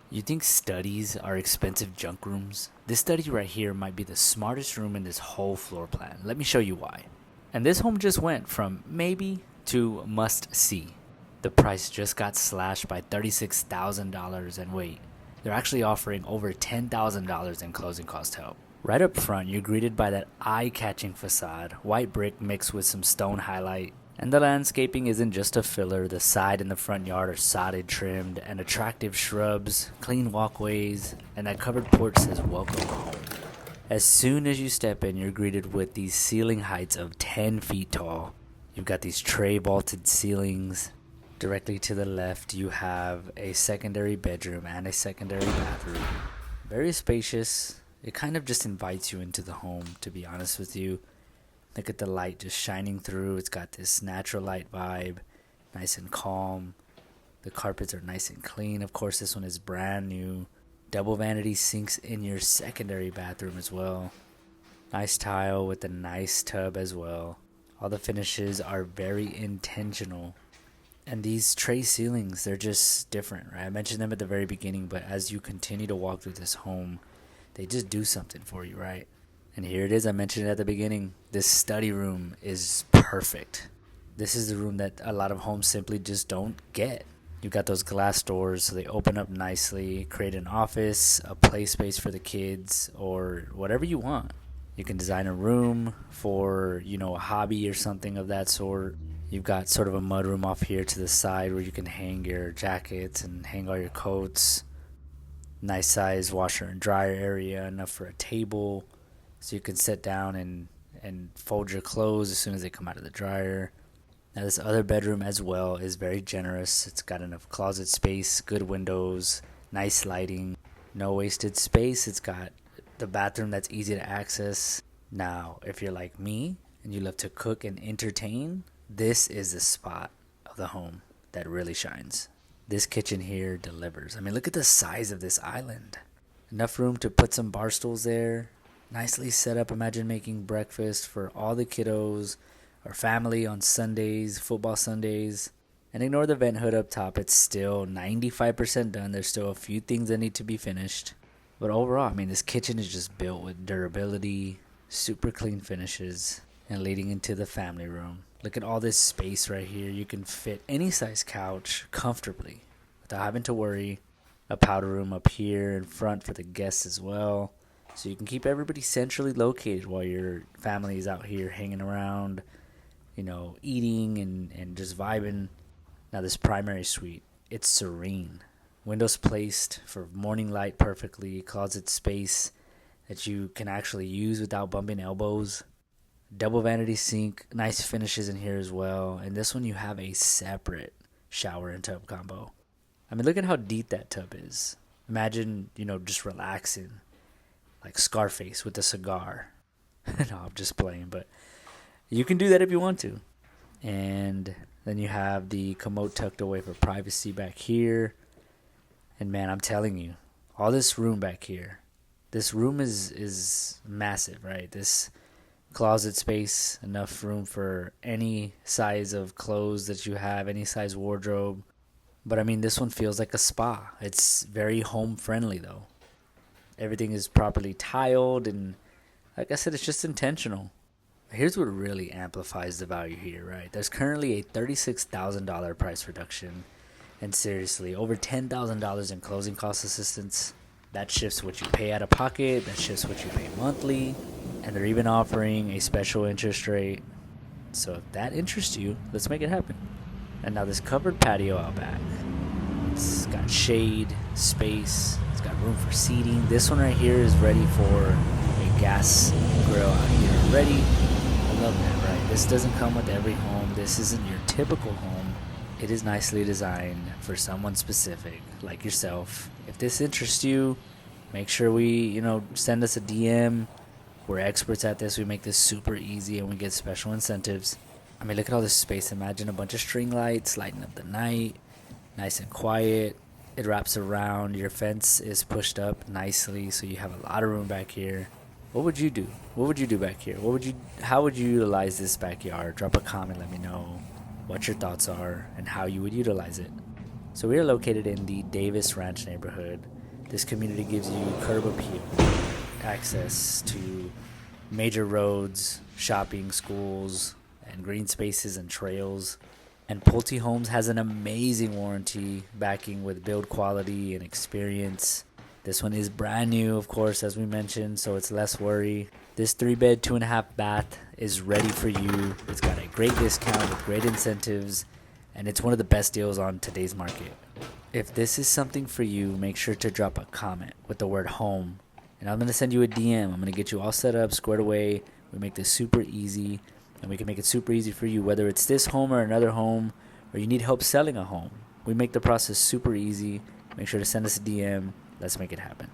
You think studies are expensive junk rooms? This study right here might be the smartest room in this whole floor plan. Let me show you why. And this home just went from maybe to must see. The price just got slashed by $36,000, and wait, they're actually offering over $10,000 in closing cost help. Right up front, you're greeted by that eye-catching facade, white brick mixed with some stone highlight. And the landscaping isn't just a filler. The side and the front yard are sodded, trimmed, and attractive shrubs, clean walkways, and that covered porch says welcome home. As soon as you step in, you're greeted with these ceiling heights of 10 feet tall. You've got these tray vaulted ceilings. Directly to the left, you have a secondary bedroom and a secondary bathroom. Very spacious. It kind of just invites you into the home, to be honest with you. Look at the light just shining through. It's got this natural light vibe, nice and calm. The carpets are nice and clean. Of course, this one is brand new. Double vanity sinks in your secondary bathroom as well. Nice tile with a nice tub as well. All the finishes are very intentional. And these tray ceilings, they're just different, right? I mentioned them at the very beginning, but as you continue to walk through this home, they just do something for you, right? And here it is, I mentioned it at the beginning. This study room is perfect. This is the room that a lot of homes simply just don't get. You've got those glass doors, so they open up nicely, create an office, a play space for the kids, or whatever you want. You can design a room for, a hobby or something of that sort. You've got sort of a mudroom off here to the side where you can hang your jackets and hang all your coats. Nice size washer and dryer area, enough for a table. So you can sit down and fold your clothes as soon as they come out of the dryer. Now this other bedroom as well is very generous. It's got enough closet space, good windows, nice lighting, no wasted space. It's got the bathroom that's easy to access. Now, if you're like me and you love to cook and entertain, this is the spot of the home that really shines. This kitchen here delivers. I mean, look at the size of this island. Enough room to put some bar stools there. Nicely set up. Imagine making breakfast for all the kiddos or family on Sundays, football Sundays. And ignore the vent hood up top. It's still 95% done. There's still a few things that need to be finished. But overall, I mean, this kitchen is just built with durability, super clean finishes, and leading into the family room. Look at all this space right here. You can fit any size couch comfortably without having to worry. A powder room up here in front for the guests as well. So you can keep everybody centrally located while your family is out here hanging around, eating and just vibing. Now this primary suite, it's serene. Windows placed for morning light perfectly. Closet space that you can actually use without bumping elbows. Double vanity sink, nice finishes in here as well. And this one you have a separate shower and tub combo. I mean, look at how deep that tub is. Imagine, just relaxing. Like Scarface with a cigar. No, I'm just playing, but you can do that if you want to. And then you have the commode tucked away for privacy back here. And man, I'm telling you, all this room back here, this room is massive, right? This closet space, enough room for any size of clothes that you have, any size wardrobe. But I mean, this one feels like a spa. It's very home friendly though. Everything is properly tiled, and like I said, it's just intentional. Here's what really amplifies the value here, right? There's currently a $36,000 price reduction, and seriously, over $10,000 in closing cost assistance. That shifts what you pay out of pocket, that shifts what you pay monthly, and they're even offering a special interest rate. So if that interests you, let's make it happen. And now this covered patio out back. It's got shade, space, it's got room for seating. This one right here is ready for a gas grill out here already. I love that, right? This doesn't come with every home. This isn't your typical home. It is nicely designed for someone specific, like yourself. If this interests you, make sure we, send us a DM. We're experts at this. We make this super easy and we get special incentives. I mean, look at all this space. Imagine a bunch of string lights lighting up the night. Nice and quiet. It wraps around. Your fence is pushed up nicely, so you have a lot of room back here. What would you do? What would you do back here? How would you utilize this backyard? Drop a comment, let me know what your thoughts are and how you would utilize it. So we are located in the Davis Ranch neighborhood. This community gives you curb appeal, access to major roads, shopping, schools, and green spaces and trails. And Pulte Homes has an amazing warranty backing with build quality and experience. This one is brand new, of course, as we mentioned, so it's less worry. This 3-bed, 2.5-bath is ready for you. It's got a great discount with great incentives, and it's one of the best deals on today's market. If this is something for you, make sure to drop a comment with the word home, and I'm going to send you a DM. I'm going to get you all set up, squared away. We make this super easy, and we can make it super easy for you, whether it's this home or another home, or you need help selling a home. We make the process super easy. Make sure to send us a DM. Let's make it happen.